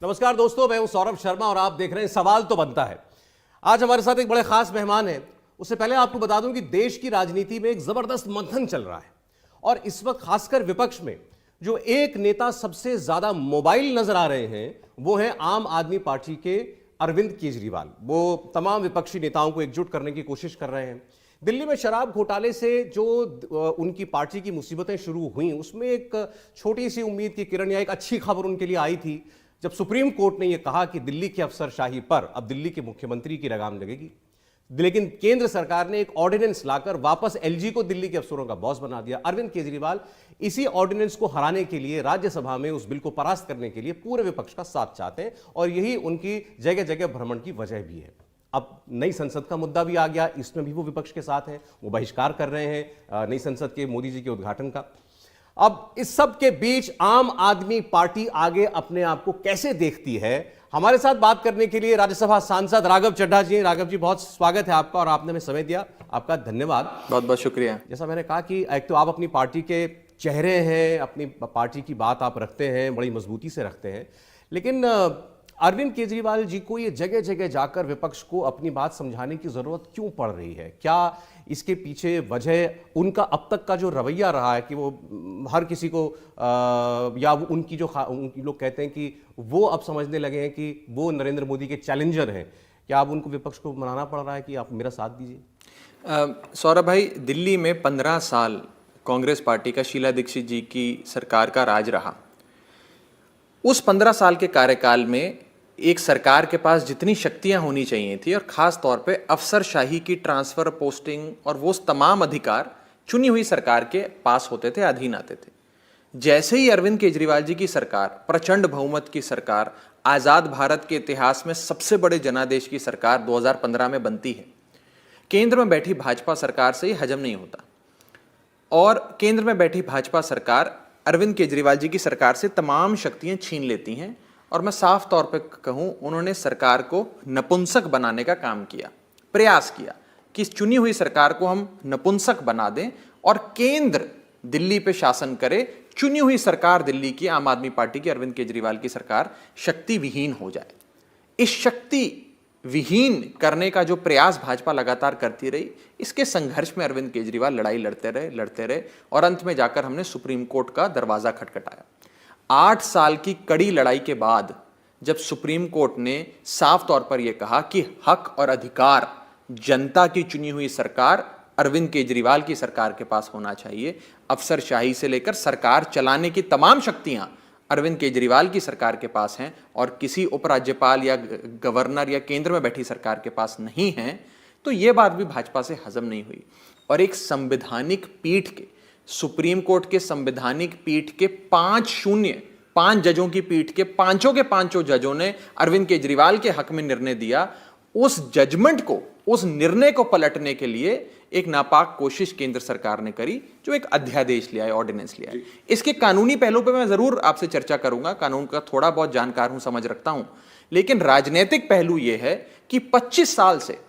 नमस्कार दोस्तों, मैं हूं सौरभ शर्मा और आप देख रहे हैं सवाल तो बनता है। आज हमारे साथ एक बड़े खास मेहमान हैं। उससे पहले आपको बता दूं कि देश की राजनीति में एक जबरदस्त मंथन चल रहा है और इस वक्त खासकर विपक्ष में जो एक नेता सबसे ज्यादा मोबाइल नजर आ रहे हैं वो है आम आदमी पार्टी के अरविंद केजरीवाल। वो तमाम विपक्षी नेताओं को एकजुट करने की कोशिश कर रहे हैं। दिल्ली में शराब घोटाले से जो उनकी पार्टी की मुसीबतें शुरू हुई उसमें एक छोटी सी उम्मीद की किरण या एक अच्छी खबर उनके लिए आई थी जब सुप्रीम कोर्ट ने यह कहा कि दिल्ली की अफसरशाही पर अब दिल्ली के मुख्यमंत्री की लगाम लगेगी। लेकिन केंद्र सरकार ने एक ऑर्डिनेंस लाकर वापस एलजी को दिल्ली के अफसरों का बॉस बना दिया। अरविंद केजरीवाल इसी ऑर्डिनेंस को हराने के लिए राज्यसभा में उस बिल को परास्त करने के लिए पूरे विपक्ष का साथ चाहते हैं और यही उनकी जगह जगह भ्रमण की वजह भी है। अब नई संसद का मुद्दा भी आ गया, इसमें भी वो विपक्ष के साथ हैं, वो बहिष्कार कर रहे हैं नई संसद के मोदी जी के उद्घाटन का। अब इस सब के बीच आम आदमी पार्टी आगे अपने आप को कैसे देखती है, हमारे साथ बात करने के लिए राज्यसभा सांसद राघव चड्ढा जी। राघव जी, बहुत स्वागत है आपका और आपने हमें समय दिया, आपका धन्यवाद। बहुत बहुत शुक्रिया। जैसा मैंने कहा कि एक तो आप अपनी पार्टी के चेहरे हैं, अपनी पार्टी की बात आप रखते हैं, बड़ी मजबूती से रखते हैं, लेकिन अरविंद केजरीवाल जी को ये जगह जगह जाकर विपक्ष को अपनी बात समझाने की जरूरत क्यों पड़ रही है? क्या इसके पीछे वजह उनका अब तक का जो रवैया रहा है कि वो हर किसी को या उनकी जो उनकी लोग कहते हैं कि वो अब समझने लगे हैं कि वो नरेंद्र मोदी के चैलेंजर हैं, क्या अब उनको विपक्ष को मनाना पड़ रहा है कि आप मेरा साथ दीजिए? सौरभ भाई, दिल्ली में 15 साल कांग्रेस पार्टी का शीला दीक्षित जी की सरकार का राज रहा। उस 15 साल के कार्यकाल में एक सरकार के पास जितनी शक्तियां होनी चाहिए थी और खास तौर पे अफसरशाही की ट्रांसफर, पोस्टिंग और वो तमाम अधिकार चुनी हुई सरकार के पास होते थे, अधीन आते थे। जैसे ही अरविंद केजरीवाल जी की सरकार, प्रचंड बहुमत की सरकार, आजाद भारत के इतिहास में सबसे बड़े जनादेश की सरकार 2015 में बनती है, केंद्र में बैठी भाजपा सरकार से ही हजम नहीं होता और केंद्र में बैठी भाजपा सरकार अरविंद केजरीवाल जी की सरकार से तमाम शक्तियां छीन लेती हैं और मैं साफ तौर पे कहूं, उन्होंने सरकार को नपुंसक बनाने का काम किया, प्रयास किया कि इस चुनी हुई सरकार को हम नपुंसक बना दें और केंद्र दिल्ली पे शासन करे। चुनी हुई सरकार दिल्ली की आम आदमी पार्टी की, अरविंद केजरीवाल की सरकार शक्ति विहीन हो जाए। इस शक्ति विहीन करने का जो प्रयास भाजपा लगातार करती रही, इसके संघर्ष में अरविंद केजरीवाल लड़ाई लड़ते रहे और अंत में जाकर हमने सुप्रीम कोर्ट का दरवाजा खटखटाया। 8 साल की कड़ी लड़ाई के बाद जब सुप्रीम कोर्ट ने साफ तौर पर यह कहा कि हक और अधिकार जनता की चुनी हुई सरकार अरविंद केजरीवाल की सरकार के पास होना चाहिए, अफसरशाही से लेकर सरकार चलाने की तमाम शक्तियां अरविंद केजरीवाल की सरकार के पास हैं और किसी उपराज्यपाल या गवर्नर या केंद्र में बैठी सरकार के पास नहीं है, तो यह बात भी भाजपा से हजम नहीं हुई। और एक संवैधानिक पीठ के, सुप्रीम कोर्ट के संवैधानिक पीठ के 5 जजों की पीठ के पांचों जजों ने अरविंद केजरीवाल के हक में निर्णय दिया। उस जजमेंट को, उस निर्णय को पलटने के लिए एक नापाक कोशिश केंद्र सरकार ने करी, जो एक अध्यादेश लिया है, ऑर्डिनेंस लिया है। इसके कानूनी पहलू पे मैं जरूर आपसे चर्चा करूंगा, कानून का थोड़ा बहुत जानकार हूं, समझ रखता हूं, लेकिन राजनीतिक पहलू यह है कि 25 साल से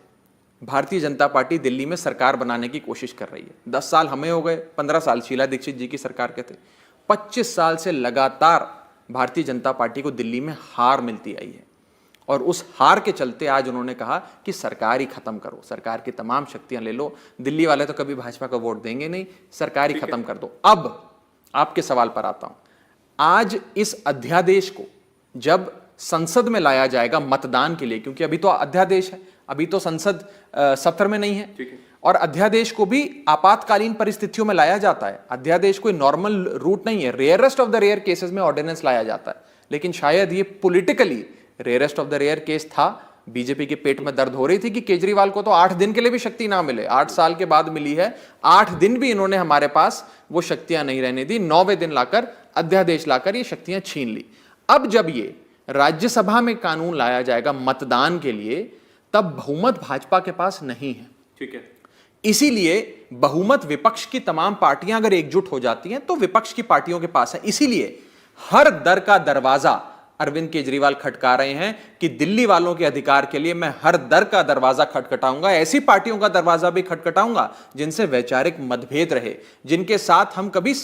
भारतीय जनता पार्टी दिल्ली में सरकार बनाने की कोशिश कर रही है। 10 साल हमें हो गए, 15 साल शीला दीक्षित जी की सरकार के थे। 25 साल से लगातार भारतीय जनता पार्टी को दिल्ली में हार मिलती आई है और उस हार के चलते आज उन्होंने कहा कि सरकार ही खत्म करो, सरकार की तमाम शक्तियां ले लो। दिल्ली वाले तो कभी भाजपा को वोट देंगे नहीं, सरकार ही खत्म कर दो। अब आपके सवाल पर आता हूं। आज इस अध्यादेश को जब संसद में लाया जाएगा मतदान के लिए, क्योंकि अभी तो अध्यादेश है, अभी तो संसद सत्र में नहीं है, और अध्यादेश को भी आपातकालीन परिस्थितियों में लाया जाता है। अध्यादेश कोई नॉर्मल रूट नहीं है, rarest of the rare cases में ऑर्डिनेंस लाया जाता है, लेकिन शायद ये politically rarest of the rare case था। बीजेपी के पेट में दर्द हो रही थी कि केजरीवाल को तो 8 दिन के लिए भी शक्ति ना मिले, 8 साल के बाद मिली है, 8 दिन भी इन्होंने हमारे पास वो शक्तियां नहीं रहने दी, 9वें दिन लाकर अध्यादेश लाकर ये शक्तियां छीन ली। अब जब ये राज्यसभा में कानून लाया जाएगा मतदान के लिए, तब बहुमत भाजपा के पास नहीं है, ठीक है। इसीलिए बहुमत विपक्ष की तमाम पार्टियां अगर एकजुट हो जाती हैं तो विपक्ष की पार्टियों के पास है। इसीलिए हर दर का दरवाजा अरविंद केजरीवाल खटका रहे हैं कि दिल्ली वालों के अधिकार के लिए मैं हर दर का दरवाजा खटखटाऊंगा, ऐसी पार्टियों का दरवाजा भी खटखटाऊंगा जिनसे वैचारिक मतभेद रहे, जिनके साथ हम कभी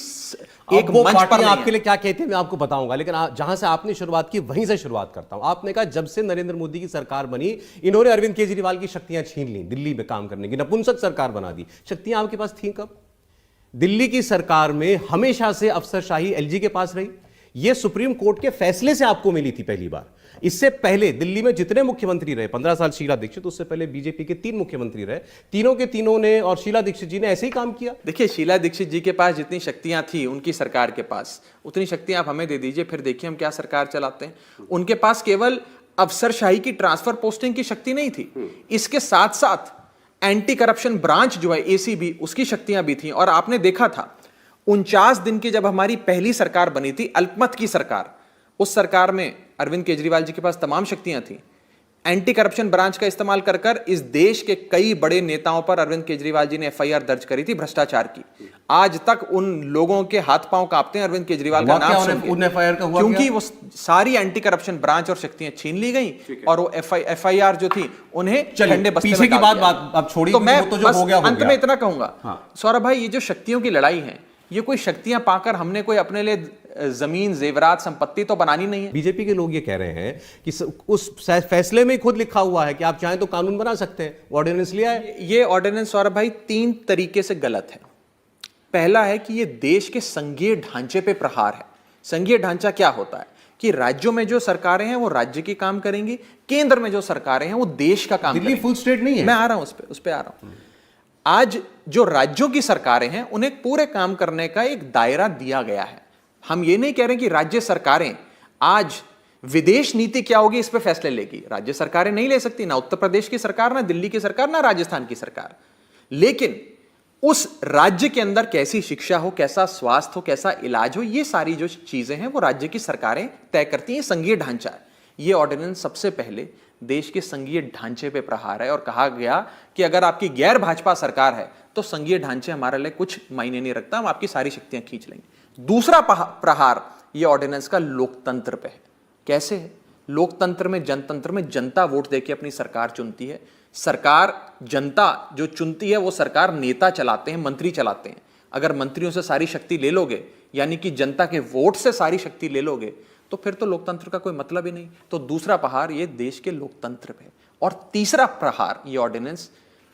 एक वो मंच पर पार्टियां नहीं आपके लिए क्या कहती है मैं आपको बताऊंगा, लेकिन जहां से आपने शुरुआत की वहीं से शुरुआत करता हूं। आपने कहा जब से नरेंद्र मोदी की सरकार बनी इन्होंने अरविंद केजरीवाल की शक्तियां छीन ली, दिल्ली में काम करने की नपुंसक सरकार बना दी। शक्तियां आपके पास थी कब? दिल्ली की सरकार में हमेशा से अफसरशाही एलजी के पास रही। यह सुप्रीम कोर्ट के फैसले से आपको मिली थी पहली बार। इससे पहले दिल्ली में जितने मुख्यमंत्री रहे, 15 साल शीला दीक्षित, उससे पहले बीजेपी के 3 मुख्यमंत्री रहे, तीनों के तीनों ने और शीला दीक्षित जी ने ऐसे ही काम किया। देखिए, शीला दीक्षित जी के पास जितनी शक्तियां थी उनकी सरकार के पास, उतनी शक्तियां आप हमें दे दीजिए, फिर देखिए हम क्या सरकार चलाते हैं। उनके पास केवल अफसरशाही की ट्रांसफर पोस्टिंग की शक्ति नहीं थी, इसके साथ साथ एंटी करप्शन ब्रांच जो है एसीबी, उसकी शक्तियां भी थी। और आपने देखा था 49 दिन की जब हमारी पहली सरकार बनी थी, अल्पमत की सरकार, उस सरकार में अरविंद केजरीवाल जी के पास तमाम शक्तियां थी। एंटी करप्शन ब्रांच का इस्तेमाल कर कर इस देश के कई बड़े नेताओं पर अरविंद केजरीवाल जी ने एफआईआर दर्ज करी थी भ्रष्टाचार की। आज तक उन लोगों के हाथ पांव कांपते हैं अरविंद केजरीवाल का नाम सुन के, एफआईआर का हुआ क्योंकि वो सारी एंटी करप्शन ब्रांच और शक्तियां छीन ली गई और वो एफआईआर जो थी उन्हें ठंडे बस्ते पीछे में की डाल दिया। बात आप छोड़िए, तो मैं वो तो जो हो गया हो अंत गया। में इतना कहूंगा, हाँ। सौरभ भाई, ये जो शक्तियों की लड़ाई है, ये कोई शक्तियां पाकर हमने कोई अपने लिए जमीन जेवरात संपत्ति तो बनानी नहीं है। बीजेपी के लोग ये कह रहे हैं कि उस फैसले में खुद लिखा हुआ है कि आप चाहें तो कानून बना सकते हैं, ऑर्डिनेंस लिया है। ये ऑर्डिनेंस सौरभ भाई 3 तरीके से गलत है। पहला है कि ये देश के संघीय ढांचे पे प्रहार है। संघीय ढांचा क्या होता है कि राज्यों में जो सरकारें हैं वो राज्य की काम करेंगी, केंद्र में जो सरकारें हैं वो देश का काम दिल्ली फुल स्टेट नहीं है। मैं आ रहा हूं उस पे आ रहा हूं। आज जो राज्यों की सरकारें हैं उन्हें पूरे काम करने का एक दायरा दिया गया है। हम ये नहीं कह रहे कि राज्य सरकारें आज विदेश नीति क्या होगी इस पे फैसले लेगी, राज्य सरकारें नहीं ले सकती, ना उत्तर प्रदेश की सरकार, ना दिल्ली की सरकार, ना राजस्थान की सरकार। लेकिन उस राज्य के अंदर कैसी शिक्षा हो, कैसा स्वास्थ्य हो, कैसा इलाज हो, ये सारी जो चीजें हैं वो राज्य की सरकारें तय करती हैं। संघीय ढांचा है। ये ऑर्डिनेंस सबसे पहले देश के संघीय ढांचे पे प्रहार है और कहा गया कि अगर आपकी गैर भाजपा सरकार है तो संघीय ढांचे हमारे लिए कुछ मायने नहीं रखता, हम आपकी सारी शक्तियां खींच लेंगे। दूसरा प्रहार ये ऑर्डिनेंस का लोकतंत्र पे है। कैसे है? लोकतंत्र में, जनतंत्र में जनता वोट देके अपनी सरकार चुनती है। सरकार जनता जो चुनती है वो सरकार नेता चलाते हैं, मंत्री चलाते हैं। अगर मंत्रियों से सारी शक्ति ले लोगे, यानी कि जनता के वोट से सारी शक्ति ले लोगे, तो फिर तो लोकतंत्र का कोई मतलब ही नहीं। तो दूसरा प्रहार ये देश के लोकतंत्र पे। और तीसरा प्रहार ये ऑर्डिनेंस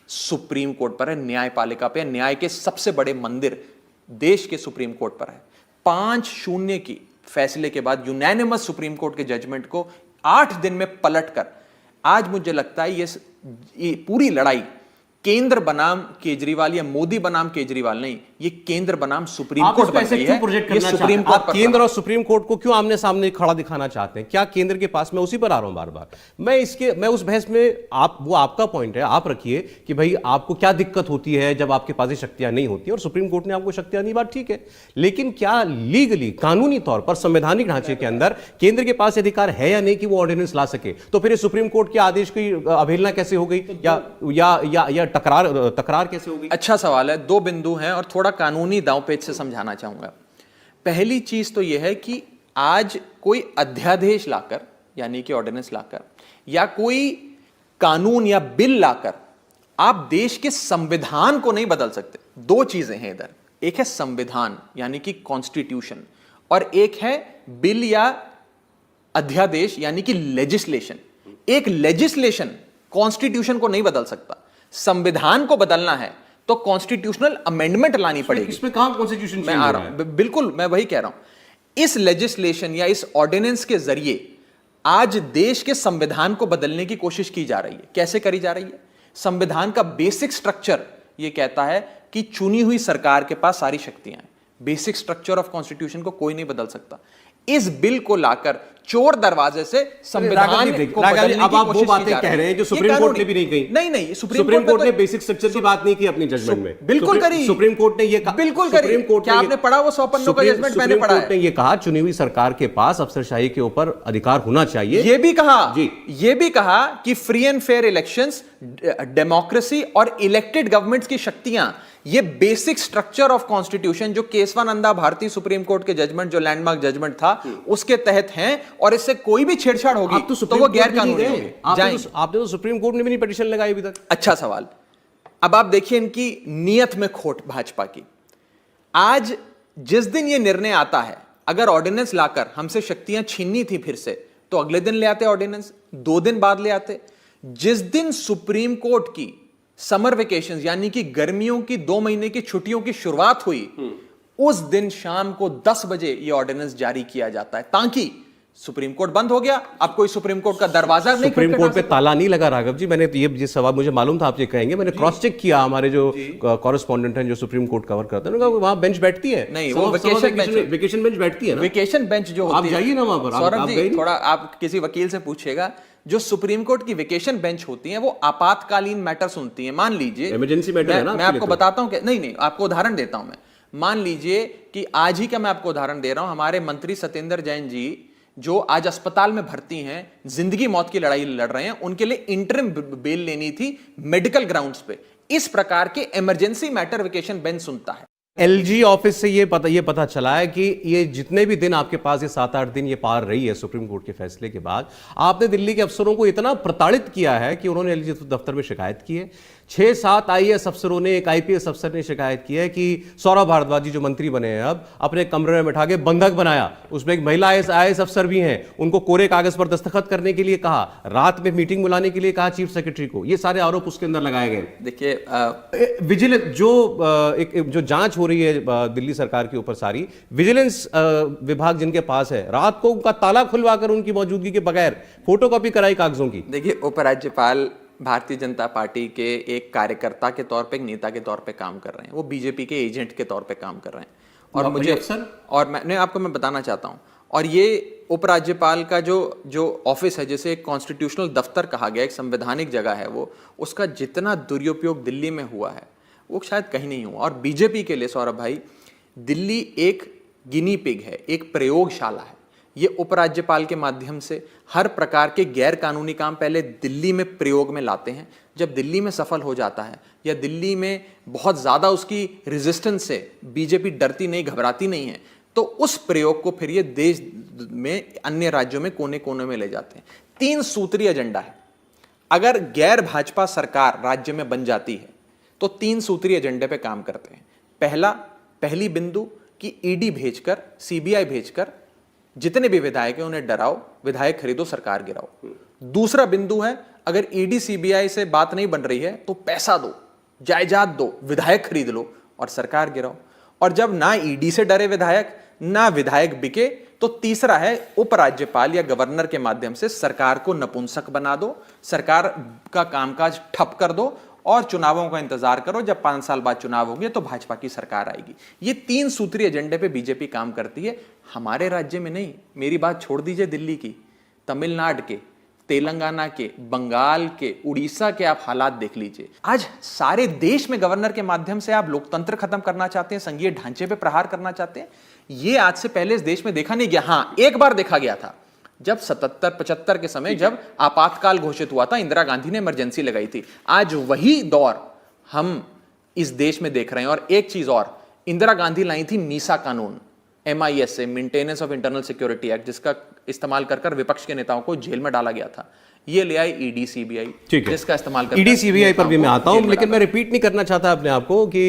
सुप्रीम कोर्ट पर है, न्यायपालिका पे। न्याय के सबसे बड़े मंदिर देश के सुप्रीम कोर्ट पर है। 5-0 की फैसले के बाद, यूनैनिमस सुप्रीम कोर्ट के जजमेंट को 8 दिन में पलटकर आज मुझे लगता है ये पूरी लड़ाई केंद्र बनाम केजरीवाल या मोदी बनाम केजरीवाल नहीं, ये केंद्र बनाम सुप्रीम कोर्ट बन गई है। ये सुप्रीम कोर्ट आप केंद्र और सुप्रीम कोर्ट को क्यों आमने सामने खड़ा दिखाना चाहते हैं? क्या केंद्र के पास, मैं उसी पर आ रहा हूं बार बार, मैं उस बहस में वो आपका पॉइंट है, आप रखिए कि भाई आपको क्या दिक्कत होती है जब आपके पास ये शक्तियां नहीं होती और सुप्रीम कोर्ट ने आपको शक्तियां दी, बात ठीक है। लेकिन क्या लीगली, कानूनी तौर पर, संवैधानिक ढांचे के अंदर केंद्र के पास अधिकार है या नहीं कि वो ऑर्डिनेंस ला सके? तो फिर सुप्रीम कोर्ट के आदेश की अवहेलना कैसे हो गई या तकरार कैसे होगी? अच्छा सवाल है। 2 बिंदु हैं और थोड़ा कानूनी दांवपेच से समझाना चाहूंगा। पहली चीज तो यह है कि आज कोई अध्यादेश लाकर, यानी कि ऑर्डिनेंस लाकर, या कोई कानून या बिल लाकर आप देश के संविधान को नहीं बदल सकते। 2 चीजें हैं इधर, एक है संविधान यानी कि कॉन्स्टिट्यूशन, और एक है बिल या अध्यादेश यानी कि लेजिस्लेशन। एक लेजिस्लेशन कॉन्स्टिट्यूशन को नहीं बदल सकता। संविधान को बदलना है तो कॉन्स्टिट्यूशनल अमेंडमेंट लानी पड़ेगी। इसमें कहां कॉन्स्टिट्यूशन? मैं आ रहा हूं, बिल्कुल मैं वही कह रहा हूं। इस लेजिस्लेशन या इस ऑर्डिनेंस के जरिए आज देश के संविधान को बदलने की कोशिश की जा रही है। कैसे करी जा रही है? संविधान का बेसिक स्ट्रक्चर यह कहता है कि चुनी हुई सरकार के पास सारी शक्तियां हैं। बेसिक स्ट्रक्चर ऑफ कॉन्स्टिट्यूशन को कोई नहीं बदल सकता। इस बिल को लाकर चोर दरवाजे से संविधान को बदलने अब आप वो बातें कह रहे हैं जो सुप्रीम कोर्ट ने भी नहीं कही। नहीं, सुप्रीम कोर्ट ने बेसिक स्ट्रक्चर की बात नहीं की अपनी जजमेंट में। बिल्कुल करी। सुप्रीम कोर्ट ने ये कहा, बिल्कुल करी। क्या आपने पढ़ा वो 100 पन्नों का जजमेंट? मैंने पढ़ा है। सुप्रीम कोर्ट ने ये कहा चुनी हुई सरकार के पास अफसरशाही के ऊपर अधिकार होना चाहिए। ये भी कहा कि free and fair elections democracy और इलेक्टेड गवर्नमेंट्स की शक्तियां, ये बेसिक स्ट्रक्चर ऑफ कॉन्स्टिट्यूशन जो केशवानंदा भारतीय सुप्रीम कोर्ट के जजमेंट, जो लैंडमार्क जजमेंट था, उसके तहत हैं, और इससे कोई भी छेड़छाड़ होगी तो वो गैर कानूनी होगी। आपने तो सुप्रीम कोर्ट में भी नहीं पिटीशन लगाई अभी तक। अच्छा सवाल। अब आप देखिए इनकी नीयत में खोट भाजपा की। आज जिस दिन ये निर्णय आता है, अगर ऑर्डिनेंस लाकर हमसे शक्तियां छीननी थी फिर से, तो अगले दिन ले आते ऑर्डिनेंस, 2 दिन बाद ले आते। जिस दिन सुप्रीम कोर्ट की समर वेकेशन यानी कि गर्मियों की 2 महीने की छुट्टियों की शुरुआत हुई, उस दिन शाम को 10 बजे ये ऑर्डिनेंस जारी किया जाता है, ताकि सुप्रीम कोर्ट बंद हो गया, अब कोई सुप्रीम कोर्ट का दरवाजा नहीं, सुप्रीम कोर्ट पे ताला नहीं लगा। राघव जी, मैंने ये सवाल मुझे मालूम था आप ये कहेंगे, मैंने क्रॉस चेक किया, हमारे जो कॉरेस्पॉन्डेंट हैं जो सुप्रीम कोर्ट कवर करते हैं, वहां बेंच बैठती है। नहीं, वो वेकेशन बेंच बैठती है ना, वेकेशन बेंच जो होती है। आप जाइए ना वहां पर, सौरभ जी थोड़ा आप किसी वकील से पूछिएगा, जो सुप्रीम कोर्ट की वेकेशन बेंच होती है वो आपातकालीन मैटर सुनती है। मान लीजिए इमरजेंसी मैटर है ना, मैं आपको बताता हूं, नहीं आपको उदाहरण देता हूं मैं। मान लीजिए कि आज ही का मैं आपको उदाहरण दे रहा हूं, हमारे मंत्री सत्येंद्र जैन जी जो आज अस्पताल में भर्ती हैं, जिंदगी मौत की लड़ाई लड़ रहे हैं, उनके लिए इंटरिम बेल लेनी थी मेडिकल ग्राउंड्स पे। इस प्रकार के इमरजेंसी मैटर वेकेशन बेंच सुनता है। एलजी ऑफिस से ये पता चला है कि ये जितने भी दिन आपके पास, ये 7-8 दिन ये पार रही है सुप्रीम कोर्ट के फैसले के बाद, आपने दिल्ली के अफसरों को इतना प्रताड़ित किया है कि उन्होंने एलजी दफ्तर में शिकायत की है। 6-7 आईएएस अफसरों ने, एक आईपीएस अफसर ने शिकायत की है कि सौरभ भारद्वाज जी जो मंत्री बने हैं अब, अपने कमरे में बैठा के बंधक बनाया। उसमें एक महिला आईएएस अफसर भी हैं, उनको कोरे कागज पर दस्तखत करने के लिए कहा, रात में मीटिंग बुलाने के लिए कहा चीफ सेक्रेटरी को। ये सारे आरोप उसके अंदर लगाए गए। देखिए विजिलेंस जो जांच हो रही है दिल्ली सरकार के ऊपर, सारी विजिलेंस विभाग जिनके पास है, रात को उनका ताला खुलवाकर उनकी मौजूदगी के बगैर फोटोकॉपी कराई कागजों की। देखिए, उपराज्यपाल भारतीय जनता पार्टी के एक कार्यकर्ता के तौर पे, एक नेता के तौर पे काम कर रहे हैं, वो बीजेपी के एजेंट के तौर पे काम कर रहे हैं। और मुझे अफसर, और मैं बताना चाहता हूं, और ये उपराज्यपाल का जो ऑफिस है, जैसे एक कॉन्स्टिट्यूशनल दफ्तर कहा गया, एक संवैधानिक जगह है वो, उसका जितना दुरुपयोग दिल्ली में हुआ है वो शायद कहीं नहीं हुआ। और बीजेपी के लिए सौरभ भाई, दिल्ली एक गिनी पिग है, एक प्रयोगशाला है। ये उपराज्यपाल के माध्यम से हर प्रकार के गैर कानूनी काम पहले दिल्ली में प्रयोग में लाते हैं। जब दिल्ली में सफल हो जाता है, या दिल्ली में बहुत ज़्यादा उसकी रेजिस्टेंस से बीजेपी डरती नहीं, घबराती नहीं है, तो उस प्रयोग को फिर ये देश में अन्य राज्यों में कोने कोने में ले जाते हैं। 3 सूत्रीय एजेंडा है। अगर गैर भाजपा सरकार राज्य में बन जाती है तो 3 सूत्रीय एजेंडे पे काम करते हैं। पहली बिंदु कि ईडी भेजकर, सीबीआई भेजकर जितने भी विधायक हैं उन्हें डराओ, विधायक खरीदो, सरकार गिराओ। दूसरा बिंदु है, अगर ईडी सीबीआई से बात नहीं बन रही है तो पैसा दो, जायदाद दो, विधायक खरीद लो और सरकार गिराओ। और जब ना ईडी से डरे विधायक, ना विधायक बिके, तो तीसरा है उपराज्यपाल या गवर्नर के माध्यम से सरकार को नपुंसक बना दो, सरकार का कामकाज ठप कर दो और चुनावों का इंतजार करो। जब 5 साल बाद चुनाव होंगे तो भाजपा की सरकार आएगी। ये 3 सूत्रीय एजेंडे पे बीजेपी काम करती है। हमारे राज्य में नहीं, मेरी बात छोड़ दीजिए दिल्ली की, तमिलनाडु के, तेलंगाना के, बंगाल के, उड़ीसा के आप हालात देख लीजिए। आज सारे देश में गवर्नर के माध्यम से आप लोकतंत्र खत्म करना चाहते हैं, संघीय ढांचे पे प्रहार करना चाहते हैं। ये आज से पहले इस देश में देखा नहीं गया। हाँ, एक बार देखा गया था, जब 77-75 के समय जब आपातकाल घोषित हुआ था, इंदिरा गांधी ने इमरजेंसी लगाई थी। आज वही दौर हम इस देश में देख रहे हैं। और एक चीज और, इंदिरा गांधी लाई थी मीसा कानून, MIS से, maintenance of internal security act, जिसका इस्तेमाल कर विपक्ष के नेताओं को जेल में डाला गया था। ये ले आई ईडी सीबीआई, जिसका इस्तेमाल कर ईडी सीबीआई पर भी मैं आता हूं, लेकिन मैं रिपीट नहीं करना चाहता अपने आप को कि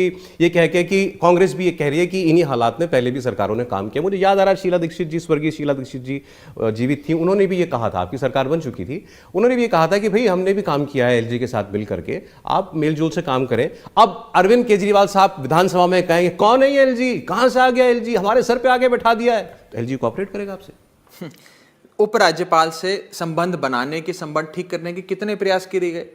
ये कह के कि कांग्रेस भी ये कह रही है कि इन्हीं हालात में पहले भी सरकारों ने काम किया। मुझे याद आ रहा है शीला दीक्षित जी, स्वर्गीय शीला दीक्षित जी जीवित थी, उन्होंने भी ये कहा था, आपकी सरकार बन चुकी थी, उन्होंने भी ये कहा था कि भाई हमने भी काम किया है एलजी के साथ मिल करके, आप मेलजोल से काम करें। अब अरविंद केजरीवाल साहब विधानसभा में कहेंगे कौन है ये एलजी, कहां से आ गया एलजी, हमारे सर पे आगे बैठा दिया है, तो एलजी कोऑपरेट करेगा आपसे। उपराज्यपाल से संबंध बनाने के, संबंध ठीक करने के कितने प्रयास किए गए।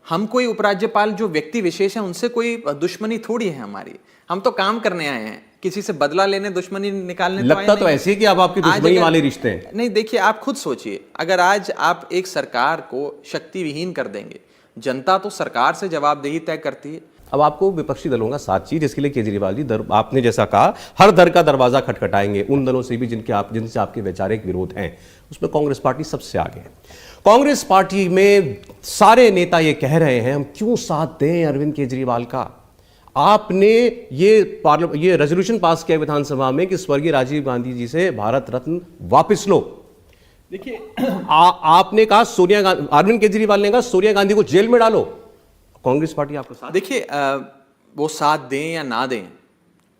हम कोई उपराज्यपाल जो व्यक्ति विशेष है उनसे कोई दुश्मनी थोड़ी है हमारी, हम तो काम करने आए हैं, किसी से बदला लेने, दुश्मनी निकालने लगता तो ऐसे ही कि अब आपकी दुश्मनी वाले रिश्ते हैं। नहीं, देखिए आप खुद सोचिए, अगर आज आप एक सरकार को शक्ति विहीन कर देंगे, जनता तो सरकार से जवाबदेही तय करती है। अब आपको विपक्षी दलों का साथ चाहिए, जिसके लिए केजरीवाल जी आपने जैसा कहा हर दर का दरवाजा खटखटाएंगे, उन दलों से भी जिनसे आपके वैचारिक विरोध हैं, उसमें कांग्रेस पार्टी सबसे आगे है। कांग्रेस पार्टी में सारे नेता ये कह रहे हैं हम क्यों साथ दें अरविंद केजरीवाल का। आपने ये रेजोल्यूशन पास किया विधानसभा में कि स्वर्गीय राजीव गांधी जी से भारत रत्न वापस लो। देखिए आपने कहा सोनिया गांधी, अरविंद केजरीवाल ने कहा सोनिया गांधी को जेल में डालो, कांग्रेस पार्टी आपको साथ। देखिए वो साथ दें या ना दें,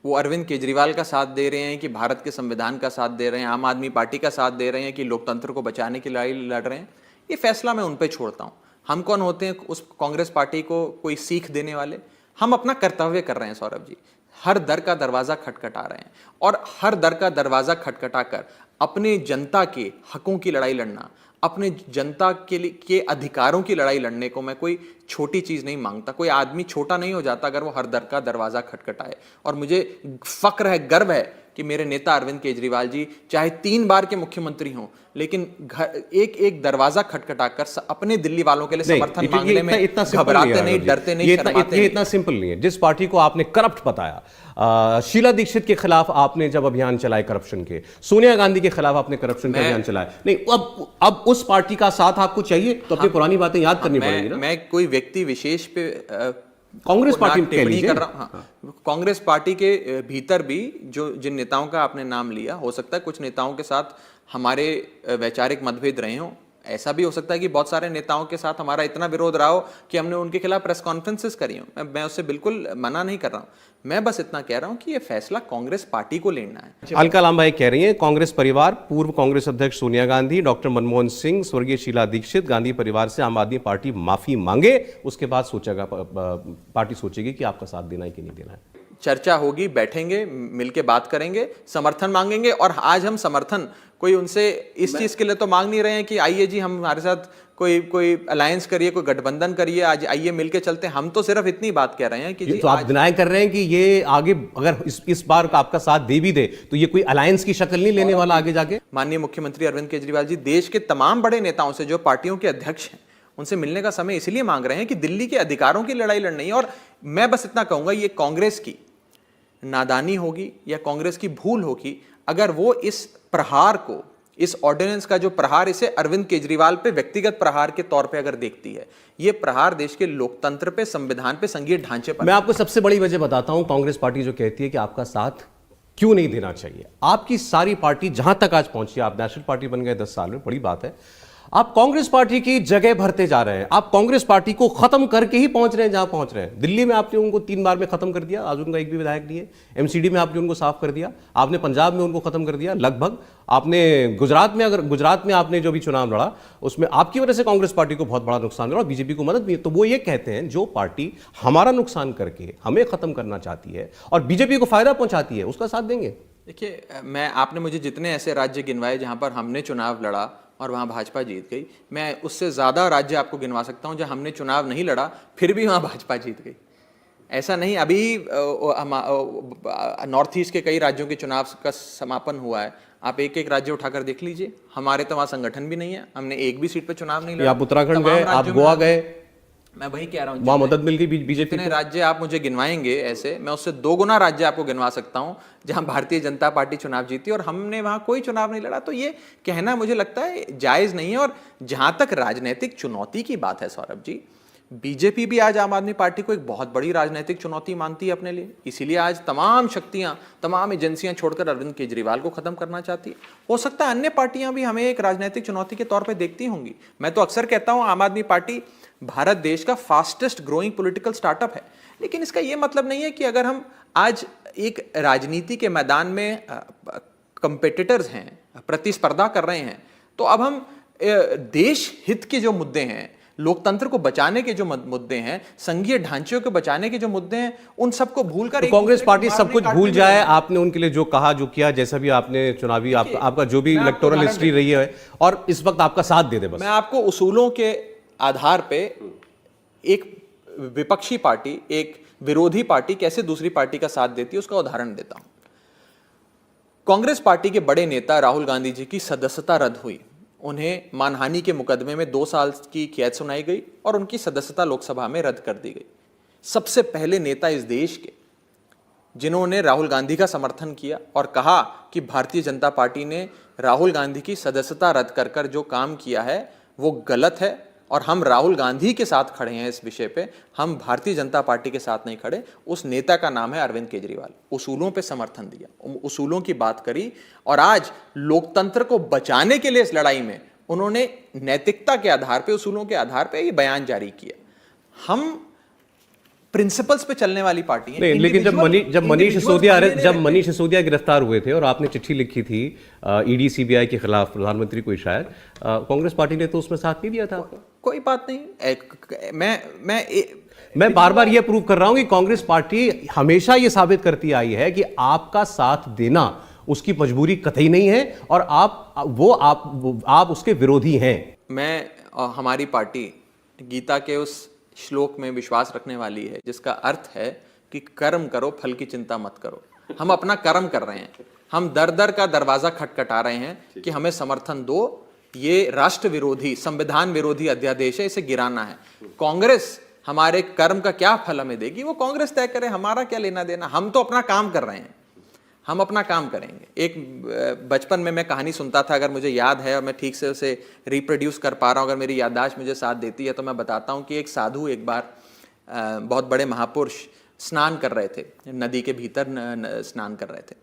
वो अरविंद केजरीवाल का साथ दे रहे हैं कि भारत के संविधान का साथ दे रहे हैं, आम आदमी पार्टी का साथ दे रहे हैं कि लोकतंत्र को बचाने की लड़ाई लड़ रहे हैं, ये फैसला मैं उन पर छोड़ता हूँ। हम कौन होते हैं उस कांग्रेस पार्टी को कोई सीख देने वाले। हम अपना कर्तव्य कर रहे हैं सौरभ जी, हर दर का दरवाजा खटखटा रहे हैं, और हर दर का दरवाजा खटखटा कर अपने जनता के हकों की लड़ाई लड़ना, अपने जनता के अधिकारों की लड़ाई लड़ने को मैं कोई छोटी चीज नहीं मांगता। कोई आदमी छोटा नहीं हो जाता अगर वो हर दर का दरवाजा खटखटाए। और मुझे फक्र है, गर्व है कि मेरे नेता अरविंद केजरीवाल जी चाहे 3 बार के मुख्यमंत्री हों, लेकिन एक एक दरवाजा खटखटाकर अपने दिल्ली वालों के लिए समर्थन मांगने में घबराते नहीं, डरते नहीं, शर्माते नहीं। इतना सिंपल नहीं है। जिस पार्टी को आपने करप्ट बताया, शीला दीक्षित के खिलाफ आपने जब अभियान चलाए करप्शन के, सोनिया गांधी के खिलाफ आपने करप्शन का अभियान चलाया, नहीं अब उस पार्टी का साथ आपको चाहिए तो अपनी पुरानी बातें याद करनी पड़ेगी ना। मैं कोई व्यक्ति विशेष पे कांग्रेस पार्टी में टिप्पणी कर रहा हूं। कांग्रेस पार्टी के भीतर भी जिन नेताओं का आपने नाम लिया, हो सकता है कुछ नेताओं के साथ हमारे वैचारिक मतभेद रहे हों। ऐसा भी हो सकता है कि बहुत सारे नेताओं के साथ हमारा इतना विरोध रहा हो कि हमने उनके खिलाफ प्रेस कॉन्फ्रेंसेस करी हो। मैं उससे बिल्कुल मना नहीं कर रहा हूं। मैं बस इतना कह रहा हूं कि यह फैसला कांग्रेस पार्टी को लेना है। अलका लांबा कह रही हैं कांग्रेस परिवार, पूर्व कांग्रेस अध्यक्ष सोनिया गांधी, डॉक्टर मनमोहन सिंह, स्वर्गीय शीला दीक्षित, गांधी परिवार से आम आदमी पार्टी माफी मांगे, उसके बाद सोचेगा पार्टी सोचेगी कि आपका साथ देना है कि नहीं देना है। चर्चा होगी, बैठेंगे, मिलके बात करेंगे, समर्थन मांगेंगे। और आज हम समर्थन कोई उनसे इस चीज के लिए तो मांग नहीं रहे हैं कि आइए जी हम हमारे साथ कोई अलायंस करिए, कोई गठबंधन करिए, आज आइए मिलके चलते हैं। हम तो सिर्फ इतनी बात कह रहे हैं कि जी तो आप डिनाई कर रहे हैं कि ये आगे अगर इस बार का आपका साथ दे भी दे तो ये कोई अलायंस की शक्ल नहीं लेने वाला आगे जाके। माननीय मुख्यमंत्री अरविंद केजरीवाल जी देश के तमाम बड़े नेताओं से, जो पार्टियों के अध्यक्ष हैं, उनसे मिलने का समय इसलिए मांग रहे हैं कि दिल्ली के अधिकारों की लड़ाई लड़नी है। और मैं बस इतना कहूंगा, ये कांग्रेस की नादानी होगी या कांग्रेस की भूल होगी अगर वो इस प्रहार को, इस ऑर्डिनेंस का जो प्रहार, इसे अरविंद केजरीवाल पे व्यक्तिगत प्रहार के तौर पे अगर देखती है। ये प्रहार देश के लोकतंत्र पे, संविधान पे, संघीय ढांचे पर। मैं आपको सबसे बड़ी वजह बताता हूं कांग्रेस पार्टी जो कहती है कि आपका साथ क्यों नहीं देना चाहिए। आपकी सारी पार्टी जहां तक आज पहुंची, आप नेशनल पार्टी बन गए 10 साल में, बड़ी बात है। आप कांग्रेस पार्टी की जगह भरते जा रहे हैं, आप कांग्रेस पार्टी को खत्म करके ही पहुंच रहे हैं जहां पहुंच रहे हैं। दिल्ली में आपने उनको 3 बार में खत्म कर दिया, आज उनका एक भी विधायक नहीं है। एमसीडी में आपने उनको साफ कर दिया, आपने पंजाब में उनको खत्म कर दिया लगभग। आपने गुजरात में आपने जो भी चुनाव लड़ा उसमें आपकी वजह से कांग्रेस पार्टी को बहुत बड़ा नुकसान हुआ और बीजेपी को मदद भी। तो वो ये कहते हैं जो पार्टी हमारा नुकसान करके हमें खत्म करना चाहती है और बीजेपी को फायदा पहुंचाती है, उसका साथ देंगे। देखिए, आपने मुझे जितने ऐसे राज्य गिनवाए जहां पर हमने चुनाव लड़ा और वहां भाजपा जीत गई, मैं उससे ज्यादा राज्य आपको गिनवा सकता हूं जहां हमने चुनाव नहीं लड़ा फिर भी वहां भाजपा जीत गई। ऐसा नहीं, अभी नॉर्थ ईस्ट के कई राज्यों के चुनाव का समापन हुआ है, आप एक एक राज्य उठाकर देख लीजिए। हमारे तो वहां संगठन भी नहीं है, हमने एक भी सीट पे चुनाव नहीं लड़ा। आप उत्तराखंड गए, आप गोवा गए, मैं वही कह रहा हूँ, वहां मदद मिल गई बीजेपी ने राज्य आप मुझे गिनवाएंगे ऐसे, मैं उससे 2 गुना राज्य आपको गिनवा सकता हूं जहां भारतीय जनता पार्टी चुनाव जीती और हमने वहां कोई चुनाव नहीं लड़ा। तो ये कहना मुझे लगता है जायज नहीं है। और जहां तक राजनीतिक चुनौती की बात है सौरभ जी, बीजेपी भी आज आम आदमी पार्टी को एक बहुत बड़ी राजनीतिक चुनौती मानती है अपने लिए। इसीलिए आज तमाम शक्तियां, तमाम एजेंसियां छोड़कर अरविंद केजरीवाल को खत्म करना चाहती है। हो सकता है अन्य पार्टियां भी हमें एक राजनीतिक चुनौती के तौर पर देखती होंगी। मैं तो अक्सर कहता हूं आम आदमी पार्टी भारत देश का फास्टेस्ट ग्रोइंग पॉलिटिकल स्टार्टअप है, लेकिन इसका यह मतलब नहीं है कि अगर हम आज एक राजनीति के मैदान में कंपेटिटर्स हैं, प्रतिस्पर्धा कर रहे हैं, तो अब हम देश हित के जो मुद्दे हैं, लोकतंत्र को बचाने के जो मुद्दे हैं, संघीय ढांचे को बचाने के जो मुद्दे हैं, उन सबको भूलकर तो कांग्रेस पार्टी सब कुछ भूल जाए। आपने उनके लिए जो कहा, जो किया, जैसा भी आपने चुनावी आपका जो भी इलेक्टोरल हिस्ट्री रही है, और इस वक्त आपका साथ दे दे बस। मैं आपको उसूलों के आधार पे एक विपक्षी पार्टी, एक विरोधी पार्टी कैसे दूसरी पार्टी का साथ देती है उसका उदाहरण देता हूं। कांग्रेस पार्टी के बड़े नेता राहुल गांधी जी की सदस्यता रद्द हुई, उन्हें मानहानि के मुकदमे में 2 साल की कैद सुनाई गई और उनकी सदस्यता लोकसभा में रद्द कर दी गई। सबसे पहले नेता इस देश के जिन्होंने राहुल गांधी का समर्थन किया और कहा कि भारतीय जनता पार्टी ने राहुल गांधी की सदस्यता रद्द कर कर जो काम किया है वो गलत है और हम राहुल गांधी के साथ खड़े हैं इस विषय पे, हम भारतीय जनता पार्टी के साथ नहीं खड़े। उस नेता का नाम है अरविंद केजरीवाल। उसूलों पे समर्थन दिया, उसूलों की बात करी और आज लोकतंत्र को बचाने के लिए इस लड़ाई में उन्होंने नैतिकता के आधार पे, उसूलों के आधार पे ये बयान जारी किया। हम प्रिंसिपल्स पे चलने वाली पार्टी है। नहीं, लेकिन जब मनीष सिसोदिया गिरफ्तार हुए थे और आपने चिट्ठी लिखी थी ईडी सीबीआई के खिलाफ प्रधानमंत्री को शायद, कांग्रेस पार्टी ने तो उसमें साथ नहीं दिया था। कोई बात नहीं, मैं बार बार ये प्रूव कर रहा हूं कि कांग्रेस पार्टी हमेशा ये साबित करती आई है कि आपका साथ देना उसकी मजबूरी कतई नहीं है और आप उसके विरोधी हैं। हमारी पार्टी गीता के उस श्लोक में विश्वास रखने वाली है जिसका अर्थ है कि कर्म करो, फल की चिंता मत करो। हम अपना कर्म कर रहे हैं, हम दर दर का दरवाजा खटखटा रहे हैं कि हमें समर्थन दो, ये राष्ट्र विरोधी, संविधान विरोधी अध्यादेश है, इसे गिराना है। कांग्रेस हमारे कर्म का क्या फल हमें देगी वो कांग्रेस तय करे, हमारा क्या लेना देना। हम तो अपना काम कर रहे हैं, हम अपना काम करेंगे। एक बचपन में मैं कहानी सुनता था, अगर मुझे याद है और मैं ठीक से उसे रिप्रोड्यूस कर पा रहा हूँ, अगर मेरी याददाश्त मुझे साथ देती है तो मैं बताता हूँ कि एक साधु एक बार बहुत बड़े महापुरुष स्नान कर रहे थे, नदी के भीतर स्नान कर रहे थे।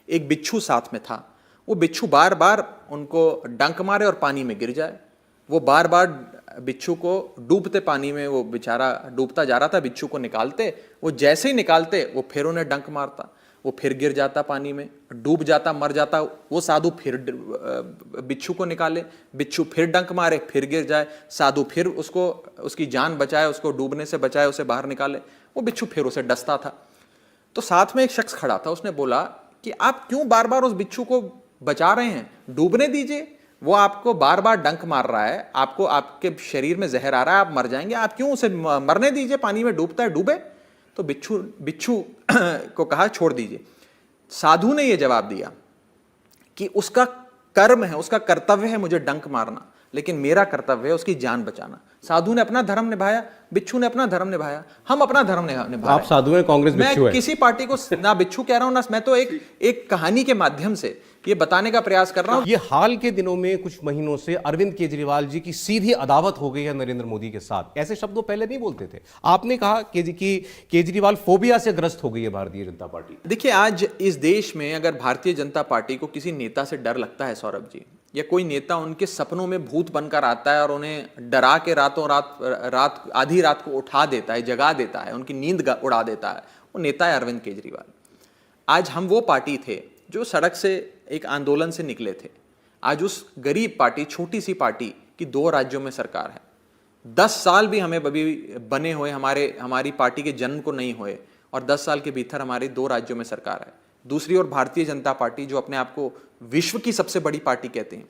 एक बिच्छू साथ में था, वो बिच्छू बार बार उनको डंक मारे और पानी में गिर जाए। वो बार बार बिच्छू को डूबते पानी में, वो बेचारा डूबता जा रहा था, बिच्छू को निकालते, वो जैसे ही निकालते वो फिर उन्हें डंक मारता, वो फिर गिर जाता पानी में, डूब जाता, मर जाता। वो साधु फिर बिच्छू को निकाले, बिच्छू फिर डंक मारे, फिर गिर जाए, साधु फिर उसको, उसकी जान बचाए, उसको डूबने से बचाए, उसे बाहर निकाले, वो बिच्छू फिर उसे डसता था। तो साथ में एक शख्स खड़ा था, उसने बोला कि आप क्यों बार बार उस बिच्छू को बचा रहे हैं, डूबने दीजिए, वो आपको बार बार डंक मार रहा है, आपको, आपके शरीर में जहर आ रहा है, आप मर जाएंगे, आप क्यों उसे मरने दीजिए, पानी में डूबता है, डूबे। तो बिच्छू को कहा छोड़ दीजिए। साधु ने यह जवाब दिया कि उसका कर्म है, उसका कर्तव्य है मुझे डंक मारना, लेकिन मेरा कर्तव्य है उसकी जान बचाना। साधु ने अपना धर्म निभाया, बिच्छू ने अपना धर्म निभाया, हम अपना धर्म निभा। आप साधु हैं, कांग्रेस बिच्छू है। मैं किसी पार्टी को ना बिच्छू कह रहा हूं ना, मैं तो एक कहानी के माध्यम से ये बताने का प्रयास कर रहा हूं। ये हाल के दिनों में कुछ महीनों से अरविंद केजरीवाल जी की सीधी अदावत हो गई है नरेंद्र मोदी के साथ। ऐसे शब्द वो पहले नहीं बोलते थे। आपने कहा कि केजरीवाल फोबिया से ग्रस्त हो गई है भारतीय जनता पार्टी। देखिए, आज इस देश में अगर भारतीय जनता पार्टी को किसी नेता से डर लगता है सौरभ जी, या कोई नेता उनके सपनों में भूत बनकर आता है और उन्हें डरा के रात आधी रात को उठा देता है, जगा देता है, उनकी नींद उड़ा देता है, वो नेता है अरविंद केजरीवाल। आज हम वो पार्टी थे जो सड़क से एक आंदोलन से निकले थे। आज उस गरीब पार्टी, छोटी सी पार्टी की 2 राज्यों में सरकार है। 10 साल भी हमें अभी बने हुए हमारी पार्टी के जन्म को नहीं हुए और 10 साल के भीतर हमारी 2 राज्यों में सरकार है। दूसरी ओर भारतीय जनता पार्टी, जो अपने आप को विश्व की सबसे बड़ी पार्टी कहते हैं,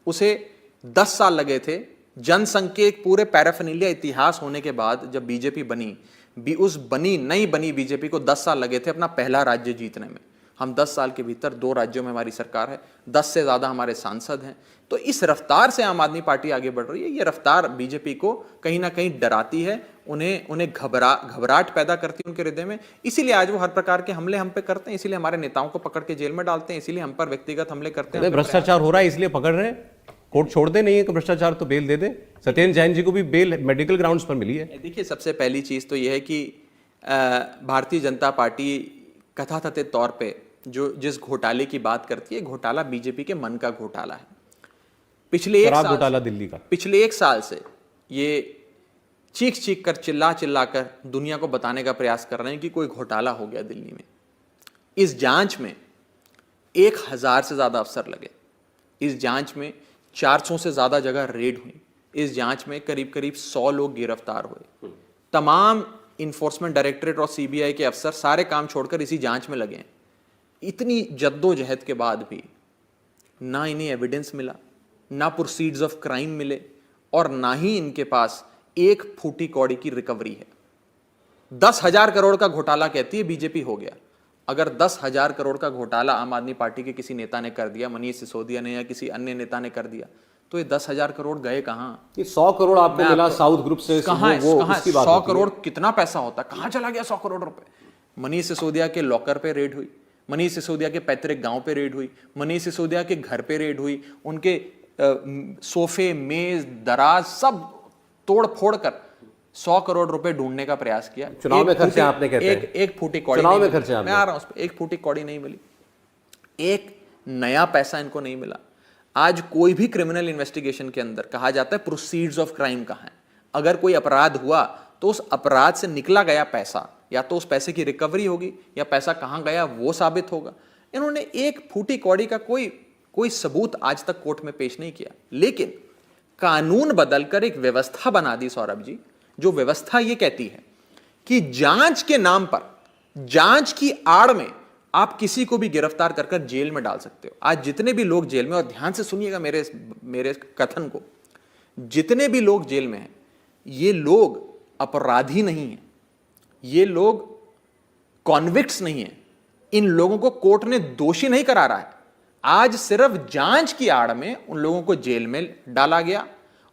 उसे 10 साल लगे थे जनसंघ के एक पूरे पैराफिनिलिया इतिहास होने के बाद जब बीजेपी बनी, नई बनी बीजेपी को 10 साल लगे थे अपना पहला राज्य जीतने में। हम 10 साल के भीतर 2 राज्यों में हमारी सरकार है, 10 से ज्यादा हमारे सांसद हैं। तो इस रफ्तार से आम आदमी पार्टी आगे बढ़ रही है। ये रफ्तार बीजेपी को कहीं ना कहीं डराती है, उन्हें घबराहट पैदा करती है उनके हृदय में। इसीलिए आज वो हर प्रकार के हमले हम पे करते हैं, इसीलिए हमारे नेताओं को पकड़ के जेल में डालते हैं, इसीलिए हम पर व्यक्तिगत हमले करते हैं। भ्रष्टाचार हो रहा है इसलिए पकड़ रहे हैं, कोर्ट छोड़ दे, नहीं है कि भ्रष्टाचार तो बेल दे दे। सत्येंद्र जैन जी को भी बेल मेडिकल ग्राउंड्स पर मिली है। देखिए, सबसे पहली चीज तो यह है कि भारतीय जनता पार्टी कथाकथित तौर पे जिस घोटाले की बात करती है, घोटाला बीजेपी के मन का घोटाला है। पिछले एक साल से ये चीख कर, चिल्ला कर दुनिया को बताने का प्रयास कर रहे हैं कि कोई घोटाला हो गया दिल्ली में। इस जांच में 1000 से ज्यादा अफसर लगे, इस जांच में 400 से ज्यादा जगह रेड हुई, इस जांच में करीब 100 लोग गिरफ्तार हुए। तमाम इन्फोर्समेंट डायरेक्टरेट और सीबीआई के अफसर सारे काम छोड़कर इसी जांच में लगे हैं। इतनी जद्दोजहद के बाद भी ना इन्हें एविडेंस मिला, ना प्रोसीड्स ऑफ क्राइम मिले और ना ही इनके पास एक फूटी कौड़ी की रिकवरी है। 10,000 करोड़ का घोटाला कहती है बीजेपी हो गया। अगर 10,000 करोड़ का घोटाला आम आदमी पार्टी के किसी नेता ने कर दिया, मनीष सिसोदिया ने या किसी अन्य नेता ने कर दिया, तो ये 10,000 करोड़ गए कहाँ? ये 100 करोड़ आपको मिला साउथ ग्रुप से, कहाँ है? वो कहाँ उसकी बात 100 होती है। करोड़ कितना पैसा होता है? कहाँ चला गया 100 करोड़ रुपए? मनीष सिसोदिया के लॉकर पे रेड हुई, मनीष सिसोदिया के पैतृक गांव पे रेड हुई, मनीष सिसोदिया के घर पे रेड हुई, उनके सोफे, मेज, दराज सब तोड़ फोड़ कर 100 करोड़ रुपए ढूंढने का प्रयास किया। चुनाव में खर्चे आपने कहते हैं। एक फूटी कौड़ी चुनाव नहीं में मिली। खर्चे आपने। मैं आ रहा हूं उस पे। एक फूटी कौड़ी नहीं मिली, एक नया पैसा इनको नहीं मिला। आज कोई भी क्रिमिनल इन्वेस्टिगेशन के अंदर कहा जाता है प्रोसीड्स ऑफ क्राइम कहाँ है। अगर कोई अपराध हुआ तो उस अपराध से निकला गया पैसा, या तो उस पैसे की रिकवरी होगी या पैसा कहां गया वो साबित होगा। इन्होंने एक फूटी कौड़ी का कोई सबूत आज तक कोर्ट में पेश नहीं किया। लेकिन कानून बदलकर एक व्यवस्था बना दी सौरभ जी, जो व्यवस्था ये कहती है कि जांच के नाम पर, जांच की आड़ में आप किसी को भी गिरफ्तार कर जेल में डाल सकते हो। आज जितने भी लोग जेल में, और ध्यान से सुनिएगा मेरे कथन को, जितने भी लोग जेल में हैं ये लोग अपराधी नहीं हैं, ये लोग कॉन्विक्ट्स नहीं हैं। इन लोगों को कोर्ट ने दोषी नहीं करारा है। आज सिर्फ जांच की आड़ में उन लोगों को जेल में डाला गया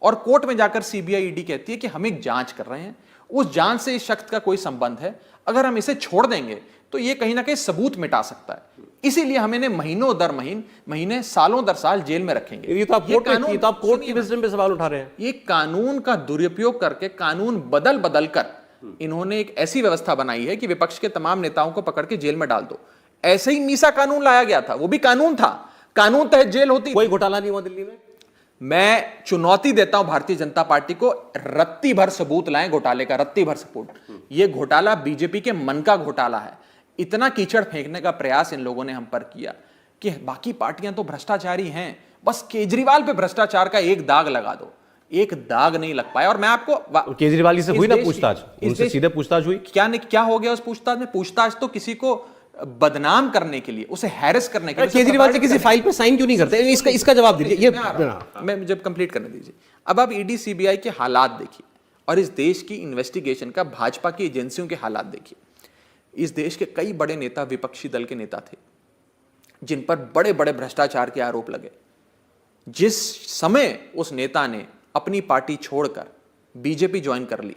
और कोर्ट में जाकर सीबीआई ईडी कहती है कि हम एक जांच कर रहे हैं, उस जांच से इस शख्स का कोई संबंध है, अगर हम इसे छोड़ देंगे तो ये कहीं ना कहीं सबूत मिटा सकता है, इसीलिए हम इन्हें महीनों दर महीने सालों दर साल जेल में रखेंगे। ये तो आप कोर्ट की विजडम पे सवाल उठा रहे हैं। ये कानून का दुरुपयोग करके, कानून बदल कर इन्होंने एक ऐसी व्यवस्था बनाई है कि विपक्ष के तमाम नेताओं को पकड़ के जेल में डाल दो। ऐसे ही मीसा कानून लाया गया था, वो भी कानून था, कानून तहत जेल होती। कोई घोटाला नहीं हुआ दिल्ली में। मैं चुनौती देता हूं भारतीय जनता पार्टी को, रत्ती भर सबूत लाएं घोटाले का, रत्ती भर सबूत। ये घोटाला बीजेपी के मन का घोटाला है। इतना कीचड़ फेंकने का प्रयास इन लोगों ने हम पर किया कि बाकी पार्टियां तो भ्रष्टाचारी हैं, बस केजरीवाल पे भ्रष्टाचार का एक दाग लगा दो। एक दाग नहीं लग पाया। और मैं आपको, केजरीवाल से हुई ना पूछताछ, उनसे सीधे पूछताछ हुई। क्या हो गया उस पूछताछ में? पूछताछ तो किसी को बदनाम करने के लिए, उसे हैरेस करने के लिए। केजरीवाल से किसी फाइल पे साइन क्यों नहीं करते? इसका जवाब दीजिए। ये मैं जब कंप्लीट करने दीजिए। अब आप ईडी सीबीआई के हालात देखिए और इस देश की इन्वेस्टिगेशन का भाजपा की एजेंसियों के हालात देखिए। इस देश के कई बड़े नेता विपक्षी दल के नेता थे जिन पर बड़े बड़े भ्रष्टाचार के आरोप लगे। जिस समय उस नेता ने अपनी पार्टी छोड़कर बीजेपी ज्वाइन कर ली,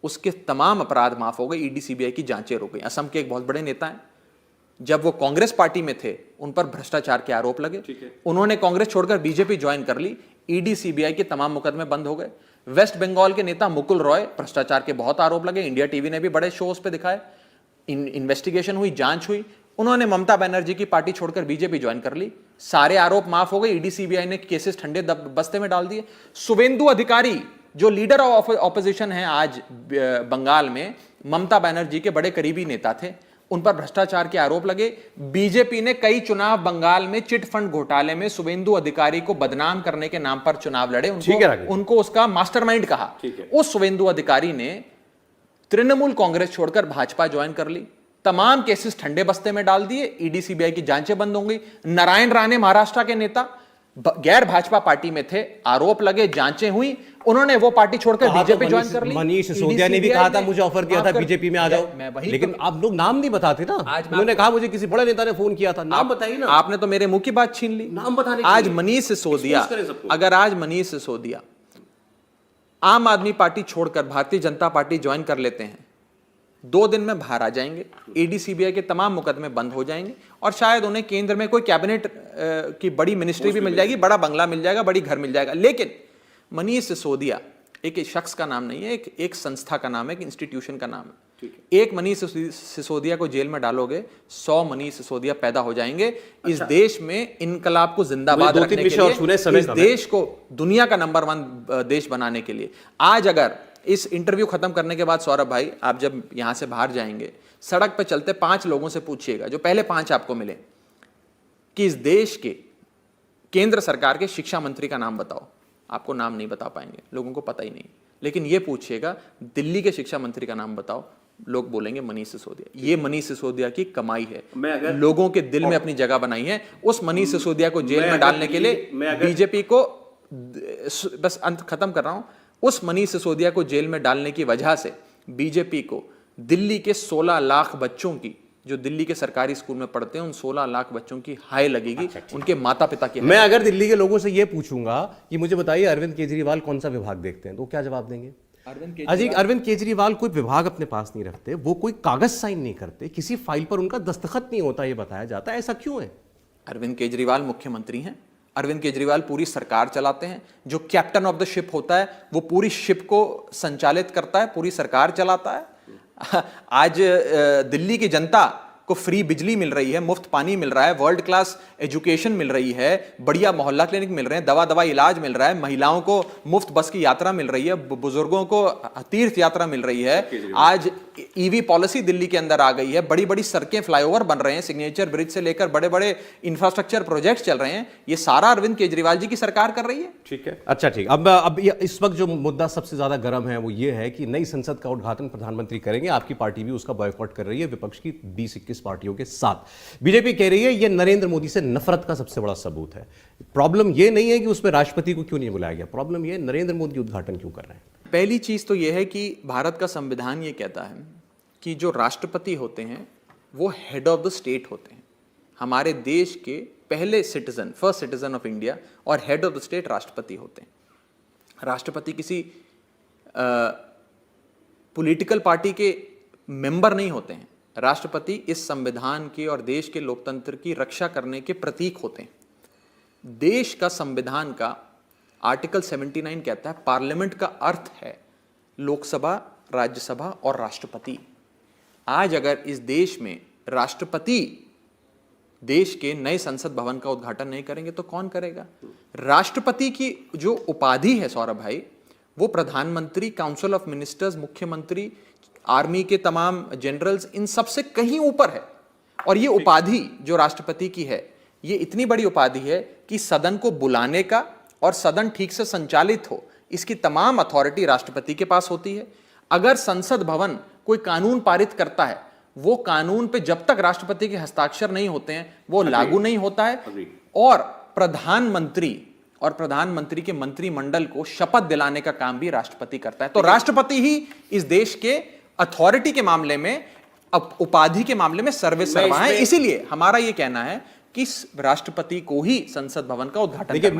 उसके तमाम अपराध माफ हो गए, ईडी सीबीआई की जांचें रुक गई। असम के एक बहुत बड़े नेता हैं, जब वो कांग्रेस पार्टी में थे उन पर भ्रष्टाचार के आरोप लगे, उन्होंने कांग्रेस छोड़कर बीजेपी ज्वाइन कर ली, ईडी सीबीआई के तमाम मुकदमे बंद हो गए। वेस्ट बंगाल के नेता मुकुल रॉय, भ्रष्टाचार के बहुत आरोप लगे, इंडिया टीवी ने भी बड़े शोज पे दिखाए, इन्वेस्टिगेशन हुई, जांच हुई, उन्होंने ममता बनर्जी की पार्टी छोड़कर बीजेपी ज्वाइन कर ली, सारे आरोप माफ हो गए, ईडी सीबीआई ने केसेस ठंडे बस्ते में डाल दिए। शुवेंदु अधिकारी जो लीडर ऑफ ऑपोजिशन है आज बंगाल में, ममता बनर्जी के बड़े करीबी नेता थे, उन पर भ्रष्टाचार के आरोप लगे। बीजेपी ने कई चुनाव बंगाल में चिट फंड घोटाले में शुवेंदु अधिकारी को बदनाम करने के नाम पर चुनाव लड़े, उनको उसका मास्टरमाइंड कहा। उस शुवेंदु अधिकारी ने तृणमूल कांग्रेस छोड़कर भाजपा ज्वाइन कर ली, तमाम केसेस ठंडे बस्ते में डाल दिए, ईडी सीबीआई की जांचें बंद हो गई। नारायण राणे महाराष्ट्र के नेता गैर भाजपा पार्टी में थे, आरोप लगे, जांचें हुई, उन्होंने वो पार्टी छोड़कर बीजेपी ज्वाइन कर ली। मनीष सिसोदिया ने भी कहा था, मुझे ऑफर किया था बीजेपी में आ जाओ, लेकिन आप लोग नाम नहीं बताते ना। उन्होंने कहा मुझे किसी बड़े नेता ने फोन किया था, नाम बताइए ना। आपने तो मेरे मुंह की बात छीन ली, नाम बताने। आज मनीष सिसोदिया, अगर आज मनीष सिसोदिया आम आदमी पार्टी छोड़कर भारतीय जनता पार्टी ज्वाइन कर लेते हैं, 2 दिन में बाहर आ जाएंगे, ईडी सीबीआई के तमाम मुकदमे बंद हो जाएंगे और शायद उन्हें केंद्र में कोई कैबिनेट की बड़ी मिनिस्ट्री भी मिल जाएगी, बड़ा बंगला मिल जाएगा, बड़ी घर मिल जाएगा। लेकिन मनीष सिसोदिया एक शख्स का नाम नहीं है, एक संस्था का नाम है, एक इंस्टीट्यूशन का नाम है। एक मनीष सिसोदिया को जेल में डालोगे, 100 मनीष सिसोदिया पैदा हो जाएंगे। इस देश में इनकलाब को जिंदाबाद रखने के लिए, इस देश को दुनिया का नंबर 1 देश बनाने के लिए। आज अगर इस इंटरव्यू खत्म करने के बाद सौरभ भाई, आप जब यहां से बाहर जाएंगे, सड़क पे चलते 5 लोगों से पूछिएगा, जो पहले 5 आपको मिले, कि इस देश के केंद्र सरकार के शिक्षा मंत्री का नाम बताओ। आपको नाम नहीं बता पाएंगे, लोगों को पता ही नहीं। लेकिन ये पूछिएगा दिल्ली के शिक्षा मंत्री का नाम बताओ, लोग बोलेंगे मनीष सिसोदिया। ये मनीष सिसोदिया की कमाई है, लोगों के दिल में अपनी जगह बनाई है। उस मनीष सिसोदिया को जेल में डालने के लिए बीजेपी को, बस अंत खत्म कर रहा हूं, उस मनीष सिसोदिया को जेल में डालने की वजह से बीजेपी को दिल्ली के 16 लाख बच्चों की जो दिल्ली के सरकारी स्कूल में पढ़ते हैं उन 16 लाख बच्चों की हाय लगेगी, उनके माता पिता की। मैं अगर दिल्ली के लोगों से ये पूछूंगा कि मुझे बताइए अरविंद केजरीवाल कौन सा विभाग देखते हैं, तो क्या जवाब देंगे? अरविंद केजरीवाल कोई विभाग अपने पास नहीं रखते, वो कोई कागज साइन नहीं करते, किसी फाइल पर उनका दस्तखत नहीं होता, ये बताया जाता है। ऐसा क्यों है? अरविंद केजरीवाल मुख्यमंत्री हैं, अरविंद केजरीवाल पूरी सरकार चलाते हैं। जो कैप्टन ऑफ द शिप होता है वो पूरी शिप को संचालित करता है, पूरी सरकार चलाता है। आज दिल्ली की जनता को फ्री बिजली मिल रही है, मुफ्त पानी मिल रहा है, वर्ल्ड क्लास एजुकेशन मिल रही है, बढ़िया मोहल्ला क्लिनिक मिल रहे हैं, दवा इलाज मिल रहा है, महिलाओं को मुफ्त बस की यात्रा मिल रही है, बुजुर्गों को तीर्थ यात्रा मिल रही है। आज ईवी पॉलिसी दिल्ली के अंदर आ गई है, बड़ी बड़ी सड़कें फ्लाईओवर बन रहे हैं, सिग्नेचर ब्रिज से लेकर बड़े बड़े इंफ्रास्ट्रक्चर प्रोजेक्ट्स चल रहे हैं। ये सारा अरविंद केजरीवाल जी की सरकार कर रही है। ठीक है, अच्छा ठीक। अब इस वक्त जो मुद्दा सबसे ज्यादा गर्म है वो ये है कि नई संसद का उद्घाटन प्रधानमंत्री करेंगे, आपकी पार्टी भी उसका बॉयकॉट कर रही है विपक्ष की 20-21 पार्टियों के साथ। बीजेपी कह रही है ये नरेंद्र मोदी से नफरत का सबसे बड़ा सबूत है। प्रॉब्लम ये नहीं है कि उसमें राष्ट्रपति को क्यों नहीं बुलाया गया, प्रॉब्लम ये नरेंद्र मोदी उद्घाटन क्यों कर रहे हैं। पहली चीज तो यह है कि भारत का संविधान ये कहता है कि जो राष्ट्रपति होते हैं वो हेड ऑफ द स्टेट होते हैं। हमारे देश के पहले citizen, first citizen of India और हेड ऑफ द स्टेट राष्ट्रपति होते हैं। राष्ट्रपति किसी पॉलिटिकल पार्टी के मेंबर नहीं होते हैं। राष्ट्रपति इस संविधान के और देश के लोकतंत्र की रक्षा करने के प्रतीक होते हैं। देश का संविधान का आर्टिकल 79 कहता है पार्लियामेंट का अर्थ है लोकसभा, राज्यसभा और राष्ट्रपति। आज अगर इस देश में राष्ट्रपति देश के नए संसद भवन का उद्घाटन नहीं करेंगे तो कौन करेगा? राष्ट्रपति की जो उपाधि है सौरभ भाई, वो प्रधानमंत्री, काउंसिल ऑफ मिनिस्टर्स, मुख्यमंत्री, आर्मी के तमाम जनरल्स, इन सब से कहीं ऊपर है। और ये उपाधि जो राष्ट्रपति की है, ये इतनी बड़ी उपाधि है कि सदन को बुलाने का और सदन ठीक से संचालित हो, इसकी तमाम अथॉरिटी राष्ट्रपति के पास होती है। अगर संसद भवन कोई कानून पारित करता है, वो कानून पे जब तक राष्ट्रपति के हस्ताक्षर नहीं होते हैं वो लागू नहीं होता है। और प्रधानमंत्री के मंत्रिमंडल को शपथ दिलाने का काम भी राष्ट्रपति करता है। तो राष्ट्रपति ही इस देश के अथॉरिटी के मामले में, उपाधि के मामले में सर्वसर्वा है। इसीलिए हमारा यह कहना है कि राष्ट्रपति को ही संसद भवन का उद्घाटन। देखिए,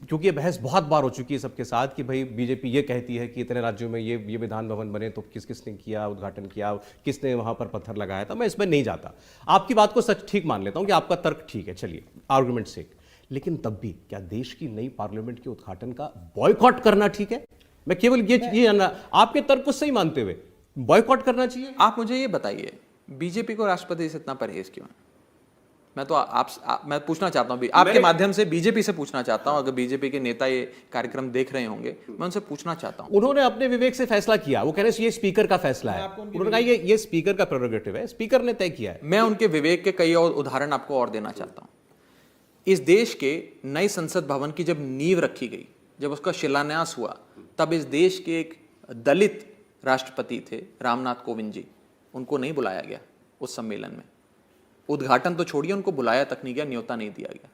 क्योंकि ये बहस बहुत बार हो चुकी है सबके साथ कि भाई बीजेपी ये कहती है कि इतने राज्यों में ये विधान भवन बने तो किसने किया उद्घाटन किया, किसने वहां पर पत्थर लगाया था। मैं इसमें नहीं जाता, आपकी बात को सच ठीक मान लेता हूं कि आपका तर्क ठीक है, चलिए आर्गुमेंट से। लेकिन तब भी क्या देश की नई पार्लियामेंट के उद्घाटन का बॉयकॉट करना ठीक है? मैं केवल ये आपके तर्क को सही मानते हुए बॉयकॉट करना चाहिए? आप मुझे ये बताइए, बीजेपी को राष्ट्रपति से इतना परहेज क्यों है? मैं तो मैं पूछना चाहता हूं, आपके माध्यम से बीजेपी से पूछना चाहता हूं, अगर बीजेपी के नेता ये कार्यक्रम देख रहे होंगे, मैं उनसे पूछना चाहता हूं। उन्होंने अपने विवेक से फैसला किया, वो कह रहे हैं ये स्पीकर का फैसला है। उन्होंने कहा ये स्पीकर का प्रेरोगेटिव है, स्पीकर ने तय किया है। मैं उनके विवेक के कई और उदाहरण आपको और देना चाहता हूं। इस देश के नए संसद भवन की जब नींव रखी गई, जब उसका शिलान्यास हुआ, तब इस देश के एक दलित राष्ट्रपति थे रामनाथ कोविंद जी, उनको नहीं बुलाया गया उस सम्मेलन में। उद्घाटन तो छोड़िए, उनको बुलाया तक नहीं गया, न्योता नहीं दिया गया।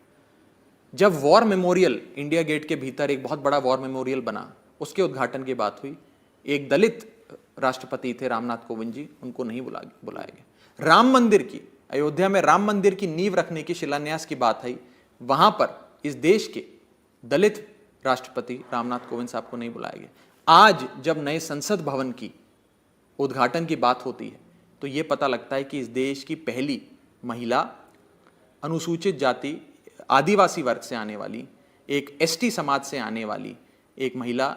जब वॉर मेमोरियल इंडिया गेट के भीतर एक बहुत बड़ा वॉर मेमोरियल बना, उसके उद्घाटन की बात हुई, एक दलित राष्ट्रपति थे रामनाथ कोविंद जी, उनको नहीं बुलाया गया। राम मंदिर की, अयोध्या में राम मंदिर की नींव रखने की शिलान्यास की बात आई, वहां पर इस देश के दलित राष्ट्रपति रामनाथ कोविंद साहब को नहीं बुलाया गया। आज जब नए संसद भवन की उद्घाटन की बात होती है तो यह पता लगता है कि इस देश की पहली महिला, अनुसूचित जाति, आदिवासी वर्ग से आने वाली, एक एसटी समाज से आने वाली एक महिला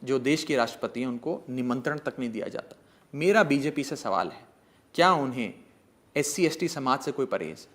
जो देश की राष्ट्रपति है, उनको निमंत्रण तक नहीं दिया जाता। मेरा बीजेपी से सवाल है, क्या उन्हें एससी एसटी समाज से कोई परहेज है?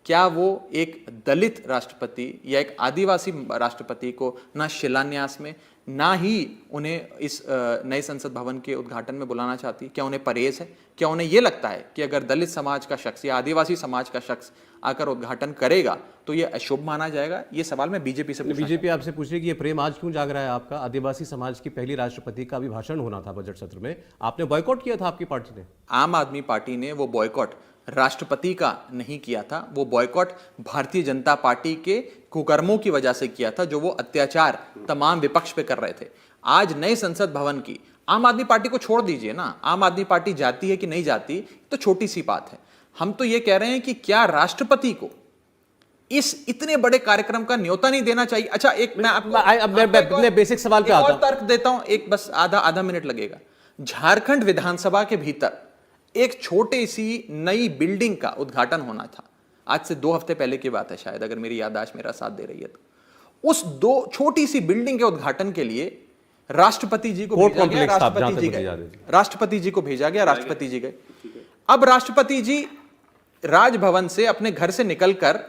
क्या वो एक दलित राष्ट्रपति या एक आदिवासी राष्ट्रपति को ना शिलान्यास में, ना ही उन्हें इस नए संसद भवन के उद्घाटन में बुलाना चाहती? क्या उन्हें परहेज है? क्या उन्हें यह लगता है कि अगर दलित समाज का शख्स या आदिवासी समाज का शख्स आकर उद्घाटन करेगा तो यह अशुभ माना जाएगा? ये सवाल मैं बीजेपी से बीजेपी आपसे पूछ रही है कि ये प्रेम आज क्यों जाग रहा है आपका? आदिवासी समाज की पहली राष्ट्रपति का अभिभाषण होना था बजट सत्र में, आपने बॉयकॉट किया था आपकी पार्टी ने। आम आदमी पार्टी ने वो बॉयकॉट राष्ट्रपति का नहीं किया था, वो बॉयकॉट भारतीय जनता पार्टी के कुकर्मों की वजह से किया था, जो वो अत्याचार तमाम विपक्ष पे कर रहे थे। आज नए संसद भवन की, आम आदमी पार्टी को छोड़ दीजिए ना, आम आदमी पार्टी जाती है कि नहीं जाती तो छोटी सी बात है। हम तो ये कह रहे हैं कि क्या राष्ट्रपति को इस इतने बड़े कार्यक्रम का न्योता नहीं देना चाहिए? अच्छा, एक मैं आपको मैं बेसिक सवाल पे आता हूं, तर्क देता हूं, एक बस आधा मिनट लगेगा। झारखंड विधानसभा के भीतर एक छोटी सी नई बिल्डिंग का उद्घाटन होना था, आज से 2 हफ्ते पहले की बात है शायद, अगर मेरी याददाश्त मेरा साथ दे रही है तो। उस छोटी सी बिल्डिंग के उद्घाटन के लिए राष्ट्रपति जी को भेजा गया, राष्ट्रपति जी को भेजा गया, राष्ट्रपति जी गए। अब राष्ट्रपति जी राजभवन से अपने घर से निकलकर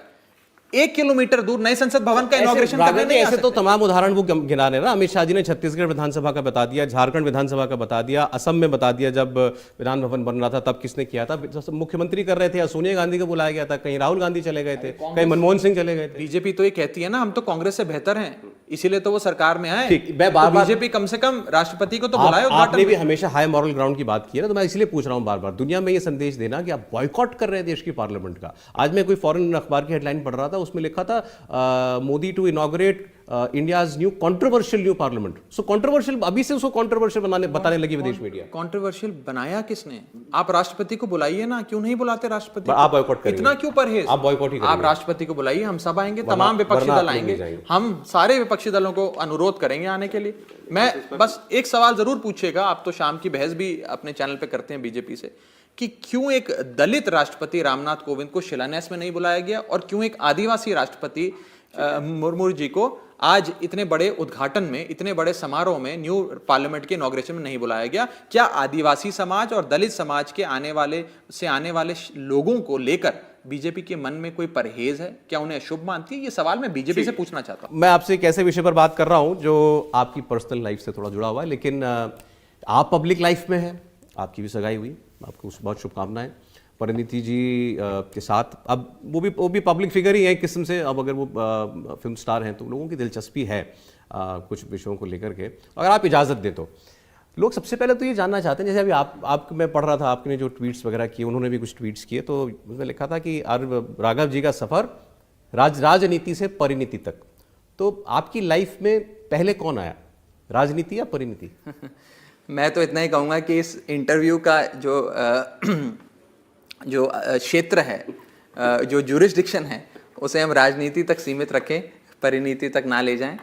1 किलोमीटर दूर नए संसद भवन का इनॉग्रेशन करने नहीं आ सकते। तो तमाम उदाहरण वो गिना रहे ना। अमित शाह जी ने छत्तीसगढ़ विधानसभा का बता दिया, झारखंड विधानसभा का बता दिया, असम में बता दिया, जब विधान भवन बन रहा था तब किसने किया था, मुख्यमंत्री कर रहे थे या सोनिया गांधी को बुलाया गया था, कहीं राहुल गांधी चले गए थे, कहीं मनमोहन सिंह चले गए थे। बीजेपी तो ये कहती है ना हम तो कांग्रेस से बेहतर हैं, इसीलिए तो वो सरकार में आए। बीजेपी कम से कम राष्ट्रपति को तो बुलाए। आपने भी हमेशा हाई मॉरल ग्राउंड की बात की है ना, तो मैं इसलिए पूछ रहा हूं बार बार, दुनिया में ये संदेश देना कि आप बॉयकॉट कर रहे हैं देश की पार्लियामेंट का। आज मैं कोई फॉरेन अखबार की हेडलाइन पढ़ रहा था, उसमें लिखा था Modi to inaugurate India's new controversial new parliament. So controversial, अभी से उसको कंट्रोवर्शियल बताने लगी विदेश मीडिया। कंट्रोवर्शियल बनाया किसने? आप राष्ट्रपति को बुलाइए ना, क्यों नहीं बुलाते राष्ट्रपति? आप बॉयकॉट करेंगे, इतना क्यों परहेज? आप बॉयकॉट ही करेंगे। आप राष्ट्रपति को बुलाइए, हम सब आएंगे, तमाम विपक्षी दल आएंगे, हम सारे विपक्षी दलों को अनुरोध करेंगे आने के लिए। मैं बस एक सवाल जरूर पूछिएगा, आप तो शाम की बहस भी अपने चैनल पे करते हैं बीजेपी से, कि क्यों एक दलित राष्ट्रपति रामनाथ कोविंद को शिलान्यास में नहीं बुलाया गया और क्यों एक आदिवासी राष्ट्रपति मुर्मू जी को आज इतने बड़े उद्घाटन में, इतने बड़े समारोह में, न्यू पार्लियामेंट के इनॉग्रेशन में नहीं बुलाया गया? क्या आदिवासी समाज और दलित समाज के आने वाले लोगों को लेकर बीजेपी के मन में कोई परहेज है? क्या उन्हें अशुभ मानती है? ये सवाल मैं बीजेपी से पूछना चाहता हूं। मैं आपसे एक ऐसे विषय पर बात कर रहा हूं जो आपकी पर्सनल लाइफ से थोड़ा जुड़ा हुआ है, लेकिन आप पब्लिक लाइफ में हैं, आपकी भी सगाई हुई, आपको बहुत शुभकामनाएं। परिणीति जी के साथ, अब वो भी पब्लिक फिगर ही है एक किस्म से। अब अगर वो फिल्म स्टार हैं तो लोगों की दिलचस्पी है कुछ विषयों को लेकर के, अगर आप इजाज़त दें तो। लोग सबसे पहले तो ये जानना चाहते हैं, जैसे अभी आप मैं पढ़ रहा था, आपने जो ट्वीट्स वगैरह किए, उन्होंने भी कुछ ट्वीट्स किए, तो उसमें लिखा था कि राघव जी का सफ़र राजनीति से परिणीति तक। तो आपकी लाइफ में पहले कौन आया, राजनीति या परिणीति? मैं तो इतना ही कहूँगा कि इस इंटरव्यू का जो क्षेत्र है, जो ज्यूरिसडिक्शन है, उसे हम राजनीति तक सीमित रखें, परिणीति तक ना ले जाएं।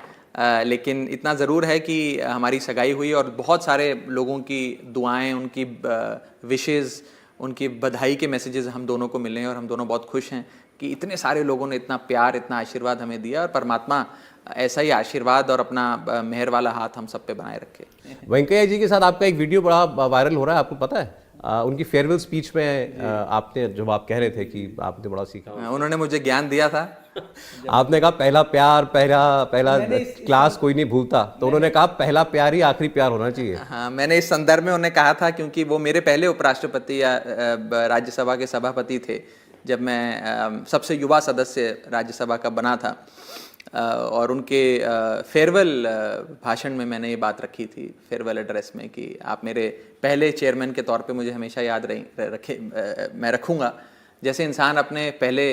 लेकिन इतना ज़रूर है कि हमारी सगाई हुई और बहुत सारे लोगों की दुआएं, उनकी विशेज़, उनकी बधाई के मैसेजेस हम दोनों को मिले हैं और हम दोनों बहुत खुश हैं कि इतने सारे लोगों ने इतना प्यार, इतना आशीर्वाद हमें दिया, और परमात्मा ऐसा ही आशीर्वाद और अपना मेहर वाला हाथ हम सब पे बनाए रखे। वेंकैया जी के साथ आपका एक वीडियो बड़ा वायरल हो रहा है, आपको पता है? उनकी फेयरवेल स्पीच में आपने, जब आप कह रहे थे कि आपने बड़ा सीखा, उन्होंने मुझे ज्ञान दिया था। आपने कहा पहला प्यार, पहला क्लास कोई नहीं भूलता, तो उन्होंने कहा पहला प्यार ही आखिरी प्यार होना चाहिए। हाँ, मैंने इस संदर्भ में उन्हें कहा था क्योंकि वो मेरे पहले उपराष्ट्रपति या राज्यसभा के सभापति थे जब मैं सबसे युवा सदस्य राज्यसभा का बना था। और उनके फेयरवेल भाषण में मैंने ये बात रखी थी, फेयरवेल एड्रेस में, कि आप मेरे पहले चेयरमैन के तौर पे मुझे हमेशा याद मैं रखूँगा, जैसे इंसान अपने पहले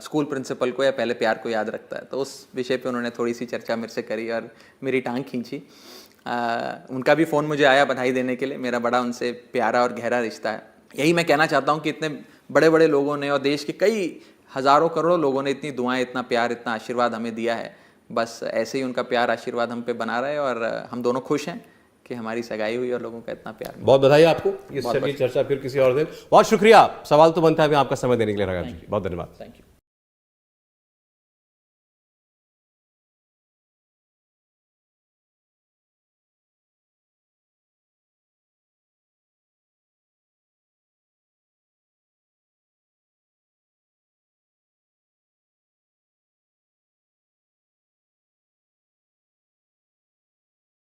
स्कूल प्रिंसिपल को या पहले प्यार को याद रखता है। तो उस विषय पे उन्होंने थोड़ी सी चर्चा मेरे से करी और मेरी टांग खींची। उनका भी फ़ोन मुझे आया बधाई देने के लिए, मेरा बड़ा उनसे प्यारा और गहरा रिश्ता है। यही मैं कहना चाहता हूँ कि इतने बड़े बड़े लोगों ने और देश के कई हज़ारों करोड़ों लोगों ने इतनी दुआएं, इतना प्यार, इतना आशीर्वाद हमें दिया है। बस ऐसे ही उनका प्यार, आशीर्वाद हम पे बना रहे और हम दोनों खुश हैं कि हमारी सगाई हुई और लोगों का इतना प्यार। बहुत बधाई आपको। ये चर्चा फिर किसी और दिन। बहुत शुक्रिया। सवाल तो बनता है आपका समय देने के लिए राघव जी, बहुत धन्यवाद। Thank you.